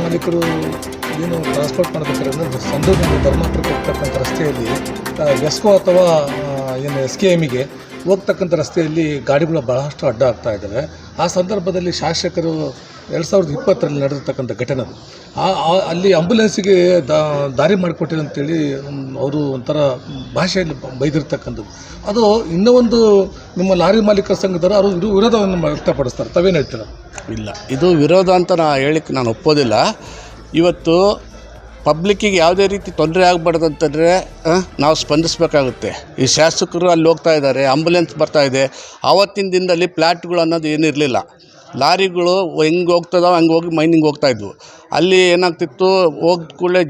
ಮಾಲೀಕರು ಏನು ಟ್ರಾನ್ಸ್ಪೋರ್ಟ್ ಮಾಡಬೇಕಾದ್ರೆ ಅಂದರೆ ಸಂಡೂರಿನಿಂದ ಧರ್ಮಪುರಕ್ಕೆ ಹೋಗ್ತಕ್ಕಂಥ ರಸ್ತೆಯಲ್ಲಿ ಎಸ್ಕೋ ಅಥವಾ ಏನು ಎಸ್ ಕೆ ಎಮ್ಮಿಗೆ ಹೋಗ್ತಕ್ಕಂಥ ರಸ್ತೆಯಲ್ಲಿ ಗಾಡಿಗಳು ಬಹಳಷ್ಟು ಅಡ್ಡ ಆಗ್ತಾ ಇದ್ದಾವೆ. ಆ ಸಂದರ್ಭದಲ್ಲಿ ಶಾಸಕರು 2020ರಲ್ಲಿ ನಡೆದಿರ್ತಕ್ಕಂಥ ಘಟನೆ ಅದು. ಅಲ್ಲಿ ಆಂಬುಲೆನ್ಸಿಗೆ ದಾರಿ ಮಾಡಿಕೊಟ್ಟಿಲ್ಲ ಅಂತೇಳಿ ಅವರು ಒಂಥರ ಭಾಷೆಯಲ್ಲಿ ಬೈದಿರ್ತಕ್ಕಂಥದ್ದು. ಅದು ಇನ್ನೂ ಒಂದು ನಿಮ್ಮ ಲಾರಿ ಮಾಲೀಕರ ಸಂಘದವರು ಅವರು ವಿರೋಧವನ್ನು ವ್ಯಕ್ತಪಡಿಸ್ತಾರೆ. ತಾವೇನು ಹೇಳ್ತೀರಾ? ಇಲ್ಲ, ಇದು ವಿರೋಧ ಅಂತ ಹೇಳಿಕ್ಕೆ ನಾನು ಒಪ್ಪೋದಿಲ್ಲ. ಇವತ್ತು ಪಬ್ಲಿಕ್ಕಿಗೆ ಯಾವುದೇ ರೀತಿ ತೊಂದರೆ ಆಗಬಾರ್ದು ಅಂತಂದರೆ ನಾವು ಸ್ಪಂದಿಸಬೇಕಾಗುತ್ತೆ. ಈ ಶಾಸಕರು ಅಲ್ಲಿ ಹೋಗ್ತಾ ಇದ್ದಾರೆ, ಆಂಬುಲೆನ್ಸ್ ಬರ್ತಾಯಿದೆ. ಆವತ್ತಿನ ದಿನದಲ್ಲಿ ಫ್ಲ್ಯಾಟ್ಗಳು ಅನ್ನೋದು ಏನಿರಲಿಲ್ಲ. ಲಾರಿಗಳು ಹೆಂಗೆ ಹೋಗ್ತದೋ ಹಂಗೆ ಹೋಗಿ ಮೈನಿಂಗ್ ಹೋಗ್ತಾಯಿದ್ವು. ಅಲ್ಲಿ ಏನಾಗ್ತಿತ್ತು, ಹೋದ ಕೂಡಲೇ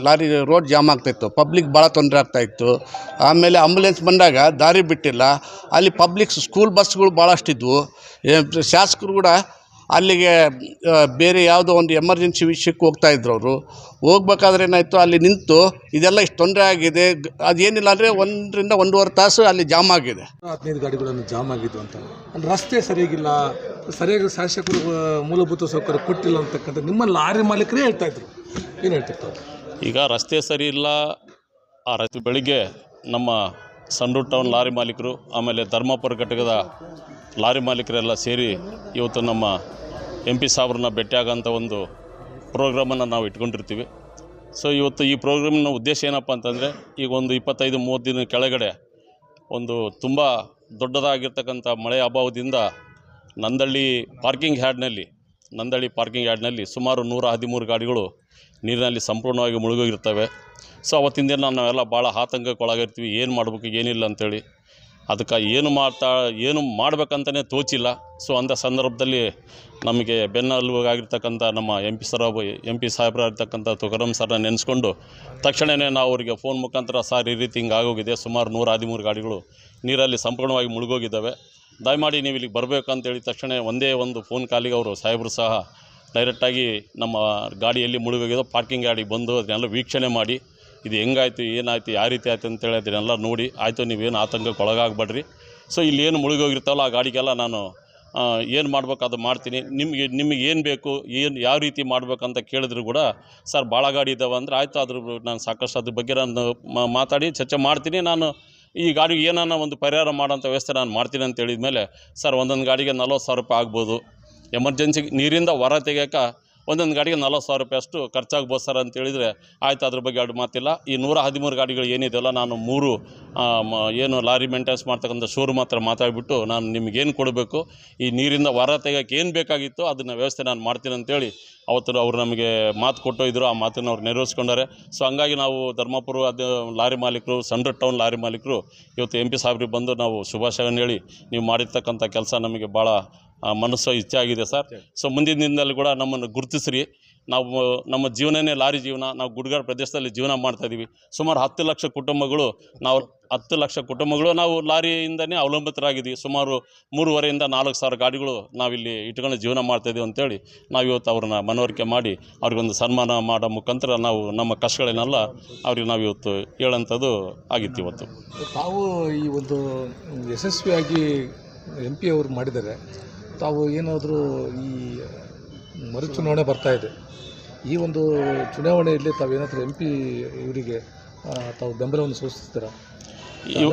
ಲಾರಿ ರೋಡ್ ಜಾಮ್ ಆಗ್ತಾಯಿತ್ತು, ಪಬ್ಲಿಕ್ ಭಾಳ ತೊಂದರೆ ಆಗ್ತಾಯಿತ್ತು. ಆಮೇಲೆ ಆಂಬುಲೆನ್ಸ್ ಬಂದಾಗ ದಾರಿ ಬಿಟ್ಟಿಲ್ಲ. ಅಲ್ಲಿ ಪಬ್ಲಿಕ್ ಸ್ಕೂಲ್ ಬಸ್ಗಳು ಭಾಳಷ್ಟಿದ್ವು. ಶಾಸಕರು ಕೂಡ ಅಲ್ಲಿಗೆ ಬೇರೆ ಯಾವುದೋ ಒಂದು ಎಮರ್ಜೆನ್ಸಿ ವಿಷಯಕ್ಕೆ ಹೋಗ್ತಾಯಿದ್ರು. ಅವರು ಹೋಗ್ಬೇಕಾದ್ರೆ ಏನಾಯಿತು, ಅಲ್ಲಿ ನಿಂತು ಇದೆಲ್ಲ ಇಷ್ಟು ತೊಂದರೆ ಆಗಿದೆ. ಅದೇನಿಲ್ಲ ಅಂದರೆ 1 ರಿಂದ 1.5 ತಾಸು ಅಲ್ಲಿ ಜಾಮ್ ಆಗಿದೆ. 15 ಗಾಡಿಗಳನ್ನು ಜಾಮ್ ಆಗಿದ್ವು ಅಂತ. ಅಲ್ಲಿ ರಸ್ತೆ ಸರಿಯಾಗಿಲ್ಲ, ಸರಿಯಾಗಿ ಶಾಸಕರು ಮೂಲಭೂತ ಸೌಕರ್ಯ ಕೊಟ್ಟಿಲ್ಲ ಅಂತಕ್ಕಂಥ ನಿಮ್ಮ ಲಾರಿ ಮಾಲೀಕರೇ ಹೇಳ್ತಾಯಿದ್ರು. ಏನು ಹೇಳ್ತಿರ್ತಾರೆ? ಈಗ ರಸ್ತೆ ಸರಿ ಇಲ್ಲ. ಆ ರಸ್ತೆ ಬೆಳಿಗ್ಗೆ ನಮ್ಮ ಸಂಡೂರು ಟೌನ್ ಲಾರಿ ಮಾಲೀಕರು, ಆಮೇಲೆ ಧರ್ಮಪುರ ಘಟಕದ ಲಾರಿ ಮಾಲೀಕರೆಲ್ಲ ಸೇರಿ ಇವತ್ತು ನಮ್ಮ MP ಸಾಹೇಬ್ರನ್ನ ಭೇಟಿಯಾಗೋಂಥ ಒಂದು ಪ್ರೋಗ್ರಾಮನ್ನು ನಾವು ಇಟ್ಕೊಂಡಿರ್ತೀವಿ. ಸೊ ಇವತ್ತು ಈ ಪ್ರೋಗ್ರಾಮಿನ ಉದ್ದೇಶ ಏನಪ್ಪ ಅಂತಂದರೆ, ಈಗ ಒಂದು 25-30 ದಿನ ಕೆಳಗಡೆ ಒಂದು ತುಂಬ ದೊಡ್ಡದಾಗಿರ್ತಕ್ಕಂಥ ಮಳೆ ಅಭಾವದಿಂದ ನಂದಳ್ಳಿ ಪಾರ್ಕಿಂಗ್ ಯಾರ್ಡ್ನಲ್ಲಿ ಸುಮಾರು 113 ಗಾಡಿಗಳು ನೀರಿನಲ್ಲಿ ಸಂಪೂರ್ಣವಾಗಿ ಮುಳುಗೋಗಿರ್ತವೆ. ಸೊ ಅವತ್ತಿನ ದಿನ ನಾವೆಲ್ಲ ಭಾಳ ಆತಂಕಕ್ಕೊಳಗಿರ್ತೀವಿ. ಏನು ಮಾಡಬೇಕು ಏನಿಲ್ಲ ಅಂಥೇಳಿ. ಅದಕ್ಕೆ ಏನು ಮಾಡಬೇಕಂತಲೇ ತೋಚಿಲ್ಲ. ಸೊ ಅಂಥ ಸಂದರ್ಭದಲ್ಲಿ ನಮಗೆ ಬೆನ್ನೆಲುಬಾಗಿರ್ತಕ್ಕಂಥ ನಮ್ಮ MP ಸಾಹೇಬರಾಗಿರ್ತಕ್ಕಂಥ ತುಕಾರಾಮ್ ಸರ್ನ ನೆನೆಸ್ಕೊಂಡು ತಕ್ಷಣವೇ ನಾವು ಅವರಿಗೆ ಫೋನ್ ಮುಖಾಂತರ, ಸರ್ ಈ ರೀತಿ ಹಿಂಗೆ ಆಗೋಗಿದೆ, ಸುಮಾರು 113 ಗಾಡಿಗಳು ನೀರಲ್ಲಿ ಸಂಪೂರ್ಣವಾಗಿ ಮುಳುಗೋಗಿದ್ದಾವೆ, ದಯಮಾಡಿ ನೀವು ಇಲ್ಲಿಗೆ ಬರಬೇಕು ಅಂತೇಳಿ ತಕ್ಷಣ ಒಂದೇ ಒಂದು ಫೋನ್ ಕಾಲಿಗೆ ಅವರು ಸಾಹೇಬರು ಸಹ ಡೈರೆಕ್ಟಾಗಿ ನಮ್ಮ ಗಾಡಿಯಲ್ಲಿ ಮುಳುಗೋಗಿದ್ದು ಪಾರ್ಕಿಂಗ್ ಯಾರ್ಡಿಗೆ ಬಂದು ಅದನ್ನೆಲ್ಲ ವೀಕ್ಷಣೆ ಮಾಡಿ, ಇದು ಹೆಂಗಾಯ್ತು, ಏನಾಯ್ತು, ಯಾವ ರೀತಿ ಆಯ್ತು ಅಂತೇಳಿ ಅದನ್ನೆಲ್ಲ ನೋಡಿ, ಆಯಿತು ನೀವೇನು ಆತಂಕಕ್ಕೆ ಒಳಗಾಗಬೇಡ್ರಿ. ಸೊ ಇಲ್ಲಿ ಏನು ಮುಳುಗೋಗಿರ್ತಾವಲ್ಲ ಆ ಗಾಡಿಗೆಲ್ಲ ನಾನು ಏನು ಮಾಡ್ಬೇಕು ಅದು ಮಾಡ್ತೀನಿ, ನಿಮಗೆ ಏನು ಬೇಕು, ಯಾವ ರೀತಿ ಮಾಡ್ಬೇಕಂತ ಕೇಳಿದ್ರು ಕೂಡ, ಸರ್ ಭಾಳ ಗಾಡಿ ಇದ್ದಾವೆ ಅಂದರೆ ಆಯಿತು, ನಾನು ಸಾಕಷ್ಟು ಅದ್ರ ಬಗ್ಗೆ ನಾನು ಮಾತಾಡಿ ಚರ್ಚೆ ಮಾಡ್ತೀನಿ. ನಾನು ಈ ಗಾಡಿಗೆ ಏನಾನ ಒಂದು ಪರಿಹಾರ ಮಾಡೋಂಥ ವ್ಯವಸ್ಥೆ ನಾನು ಮಾಡ್ತೀನಿ ಅಂತ ಹೇಳಿದ ಮೇಲೆ, ಸರ್ ಒಂದೊಂದು ಗಾಡಿಗೆ 40,000 ರೂಪಾಯಿ ಆಗ್ಬೋದು, ಎಮರ್ಜೆನ್ಸಿ ನೀರಿಂದ ಹೊರ ತೆಗಿಯೋಕೆ ಒಂದೊಂದು ಗಾಡಿಗೆ 40,000 ರೂಪಾಯಿ ಅಷ್ಟು ಖರ್ಚಾಗ್ಬೋದು ಸರ್ ಅಂತ ಹೇಳಿದರೆ, ಆಯಿತು, ಅದ್ರ ಬಗ್ಗೆ ಎರಡು ಮಾತಿಲ್ಲ. ಈ 113 ಗಾಡಿಗಳು ಏನಿದೆಯಲ್ಲ, ನಾನು 3 ಏನು ಲಾರಿ ಮೇಂಟೆನೆನ್ಸ್ ಮಾಡ್ತಕ್ಕಂಥ ಶೋರೂಮ್ ಹತ್ರ ಮಾತಾಡಿಬಿಟ್ಟು, ನಾನು ನಿಮಗೇನು ಕೊಡಬೇಕು, ಈ ನೀರಿಂದ ಹೊರ ತೆಗೋಕ್ಕೆ ಏನು ಬೇಕಾಗಿತ್ತು ಅದನ್ನು ವ್ಯವಸ್ಥೆ ನಾನು ಮಾಡ್ತೀನಿ ಅಂತೇಳಿ ಅವತ್ತು ಅವರು ನಮಗೆ ಮಾತು ಕೊಟ್ಟೋಗಿದ್ರು. ಆ ಮಾತನ್ನು ಅವ್ರು ನೆರವೇರಿಸ್ಕೊಂಡಾರೆ. ಸೊ ಹಂಗಾಗಿ ನಾವು ಧರ್ಮಪುರ ಲಾರಿ ಮಾಲೀಕರು, ಸಂಡೂರು ಟೌನ್ ಲಾರಿ ಮಾಲೀಕರು ಇವತ್ತು MP ಸಾಹೇಬ್ರಿಗೆ ಬಂದು ನಾವು ಶುಭಾಶಯವನ್ನು ಹೇಳಿ, ನೀವು ಮಾಡಿರ್ತಕ್ಕಂಥ ಕೆಲಸ ನಮಗೆ ಭಾಳ ಮನಸ್ಸು ಇಚ್ಛೆ ಆಗಿದೆ ಸರ್. ಸೊ ಮುಂದಿನ ದಿನದಲ್ಲಿ ಕೂಡ ನಮ್ಮನ್ನು ಗುರುತಿಸ್ರಿ. ನಾವು ನಮ್ಮ ಜೀವನನೇ ಲಾರಿ ಜೀವನ. ನಾವು ಗುಡ್ಗಾಡು ಪ್ರದೇಶದಲ್ಲಿ ಜೀವನ ಮಾಡ್ತಾಯಿದ್ದೀವಿ. ಸುಮಾರು 10 ಲಕ್ಷ ಕುಟುಂಬಗಳು ನಾವು ಲಾರಿಯಿಂದನೇ ಅವಲಂಬಿತರಾಗಿದ್ದೀವಿ. ಸುಮಾರು 3.5 ರಿಂದ 4 ಸಾವಿರ ಗಾಡಿಗಳು ನಾವಿಲ್ಲಿ ಇಟ್ಕೊಂಡು ಜೀವನ ಮಾಡ್ತಾಯಿದ್ದೀವಿ ಅಂತೇಳಿ ನಾವು ಇವತ್ತು ಅವ್ರನ್ನ ಮನವರಿಕೆ ಮಾಡಿ ಅವ್ರಿಗೊಂದು ಸನ್ಮಾನ ಮಾಡೋ ಮುಖಾಂತರ ನಾವು ನಮ್ಮ ಕಷ್ಟಗಳನ್ನೆಲ್ಲ ಅವ್ರಿಗೆ ನಾವು ಇವತ್ತು ಹೇಳೋಂಥದ್ದು ಆಗಿತ್ತು. ಇವತ್ತು ತಾವು ಈ ಒಂದು ಯಶಸ್ವಿಯಾಗಿ MP ಅವರು ಮಾಡಿದ್ದಾರೆ. ತಾವು ಏನಾದರೂ ಈ ಮರುಚುನಾವಣೆ ಬರ್ತಾಯಿದೆ, ಈ ಒಂದು ಚುನಾವಣೆಯಲ್ಲಿ ತಾವೇನಾದರೂ MP ಇವರಿಗೆ ತಾವು ಬೆಂಬಲವನ್ನು ಸೂಚಿಸ್ತೀರಾ?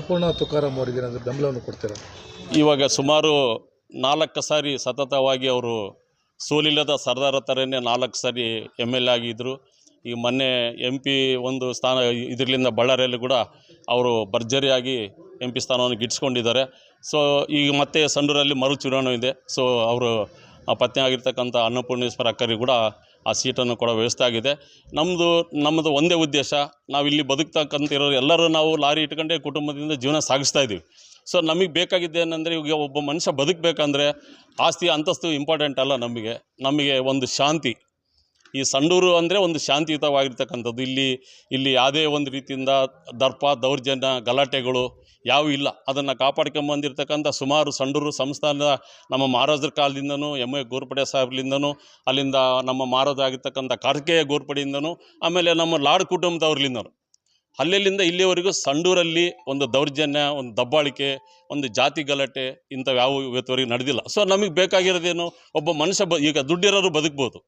ಪೂರ್ಣ ತುಕಾರಾಮ್ ಅವರಿಗೆ ಏನಾದರೂ ಬೆಂಬಲವನ್ನು ಕೊಡ್ತೀರಾ? ಇವಾಗ ಸುಮಾರು 4 ಸಾರಿ ಸತತವಾಗಿ ಅವರು ಸೋಲಿಲ್ಲದ ಸರ್ದಾರ ಥರನೇ 4 ಸಾರಿ MLA ಆಗಿದ್ದರು. ಈಗ ಮೊನ್ನೆ MP ಒಂದು ಸ್ಥಾನ ಇದರಿಂದ ಬಳ್ಳಾರಿಯಲ್ಲಿ ಕೂಡ ಅವರು ಭರ್ಜರಿಯಾಗಿ MP ಸ್ಥಾನವನ್ನು ಗಿಟ್ಟಿಸ್ಕೊಂಡಿದ್ದಾರೆ. ಸೊ ಈಗ ಮತ್ತೆ ಸಂಡೂರಲ್ಲಿ ಮರು ಚುನಾವಣೆ ಇದೆ. ಸೊ ಅವರು ಪತ್ನಿ ಆಗಿರ್ತಕ್ಕಂಥ ಅನ್ನಪೂರ್ಣೇಶ್ವರ ಅಕ್ಕರಿಗೆ ಕೂಡ ಆ ಸೀಟನ್ನು ಕೊಡೋ ವ್ಯವಸ್ಥೆ ಆಗಿದೆ. ನಮ್ಮದು ಒಂದೇ ಉದ್ದೇಶ, ನಾವಿಲ್ಲಿ ಬದುಕ್ತಕ್ಕಂತಿರೋರು ಎಲ್ಲರೂ ನಾವು ಲಾರಿ ಇಟ್ಕೊಂಡೇ ಕುಟುಂಬದಿಂದ ಜೀವನ ಸಾಗಿಸ್ತಾ ಇದ್ದೀವಿ. ಸೊ ನಮಗೆ ಬೇಕಾಗಿದ್ದೇನೆಂದರೆ, ಈಗ ಒಬ್ಬ ಮನುಷ್ಯ ಬದುಕಬೇಕಂದ್ರೆ ಆಸ್ತಿ ಅಂತಸ್ತು ಇಂಪಾರ್ಟೆಂಟ್ ಅಲ್ಲ. ನಮಗೆ ಒಂದು ಶಾಂತಿ. ಈ ಸಂಡೂರು ಅಂದರೆ ಒಂದು ಶಾಂತಿಯುತವಾಗಿರ್ತಕ್ಕಂಥದ್ದು. ಇಲ್ಲಿ ಯಾವುದೇ ಒಂದು ರೀತಿಯಿಂದ ದರ್ಪ, ದೌರ್ಜನ್ಯ, ಗಲಾಟೆಗಳು ಯಾವೂ ಇಲ್ಲ. ಅದನ್ನು ಕಾಪಾಡ್ಕೊಂಬಂದಿರ್ತಕ್ಕಂಥ ಸುಮಾರು ಸಂಡೂರು ಸಂಸ್ಥಾನದ ನಮ್ಮ ಮಹಾರಾಜರ ಕಾಲದಿಂದನೂ, MA ಗೋರ್ಪಡೆ ಸಾಹೇಬ್ರಿಂದನೂ, ಅಲ್ಲಿಂದ ನಮ್ಮ ಮಹಾರಾಜರಾಗಿರ್ತಕ್ಕಂಥ ಕಾರ್ಕೆಯ ಗೋರ್ಪಡೆಯಿಂದನೂ, ಆಮೇಲೆ ನಮ್ಮ ಲಾಡ್ ಕುಟುಂಬದವ್ರಲಿಂದನೂ, ಅಲ್ಲಿಂದ ಇಲ್ಲಿವರೆಗೂ ಸಂಡೂರಲ್ಲಿ ಒಂದು ದೌರ್ಜನ್ಯ, ಒಂದು ದಬ್ಬಾಳಿಕೆ, ಒಂದು ಜಾತಿ ಗಲಾಟೆ ಇಂಥವು ಯಾವ ಇವತ್ತುವರೆಗೆ ನಡೆದಿಲ್ಲ. ಸೊ ನಮಗೆ ಬೇಕಾಗಿರೋದೇನು, ಒಬ್ಬ ಮನುಷ್ಯ ಈಗ ದುಡ್ಡಿರೋರು ಬದುಕ್ಬೋದು,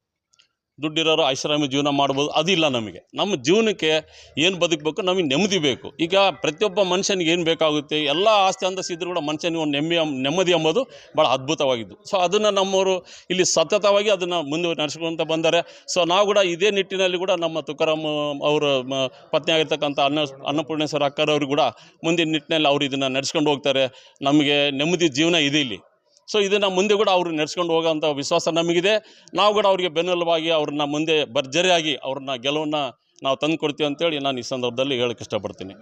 ದುಡ್ಡಿರೋರು ಐಷಾರಾಮಿ ಜೀವನ ಮಾಡ್ಬೋದು, ಅದಿಲ್ಲ ನಮಗೆ. ನಮ್ಮ ಜೀವನಕ್ಕೆ ಏನು ಬದುಕಬೇಕು, ನಮಗೆ ನೆಮ್ಮದಿ ಬೇಕು. ಈಗ ಪ್ರತಿಯೊಬ್ಬ ಮನುಷ್ಯನಿಗೆ ಏನು ಬೇಕಾಗುತ್ತೆ, ಎಲ್ಲ ಆಸ್ತಿ ಅಂತಸ್ತು ಇದ್ರೂ ಕೂಡ ಮನುಷ್ಯನಿಗೆ ಒಂದು ನೆಮ್ಮದಿ ಎಂಬುದು ಭಾಳ ಅದ್ಭುತವಾಗಿದ್ದು. ಸೊ ಅದನ್ನು ನಮ್ಮವರು ಇಲ್ಲಿ ಸತತವಾಗಿ ಅದನ್ನು ನಡೆಸ್ಕೊಂತ ಬಂದ್ದಾರೆ. ಸೊ ನಾವು ಕೂಡ ಇದೇ ನಿಟ್ಟಿನಲ್ಲಿ ಕೂಡ ನಮ್ಮ ತುಕಾರಾಮ್ ಅವರ ಪತ್ನಿ ಆಗಿರ್ತಕ್ಕಂಥ ಅನ್ನಪೂರ್ಣೇಶ್ವರ ಅಕ್ಕರವ್ರಿಗೆ ಕೂಡ ಮುಂದಿನ ನಿಟ್ಟಿನಲ್ಲಿ ಅವರು ಇದನ್ನು ನಡೆಸ್ಕೊಂಡು ಹೋಗ್ತಾರೆ. ನಮಗೆ ನೆಮ್ಮದಿ ಜೀವನ ಇದೆ ಇಲ್ಲಿ. ಸೊ ಇದನ್ನು ಮುಂದೆ ಕೂಡ ಅವರು ನಡೆಸ್ಕೊಂಡು ಹೋಗೋಂಥ ವಿಶ್ವಾಸ ನಮಗಿದೆ. ನಾವು ಕೂಡ ಅವರಿಗೆ ಬೆನ್ನೆಲುಬಾಗಿ ಅವ್ರನ್ನ ಮುಂದೆ ಭರ್ಜರಿಯಾಗಿ ಅವ್ರನ್ನ ಗೆಲುವನ್ನು ನಾವು ತಂದು ಕೊಡ್ತೀವಿ ಅಂತೇಳಿ ನಾನು ಈ ಸಂದರ್ಭದಲ್ಲಿ ಹೇಳಕ್ಕೆ ಇಷ್ಟಪಡ್ತೀನಿ.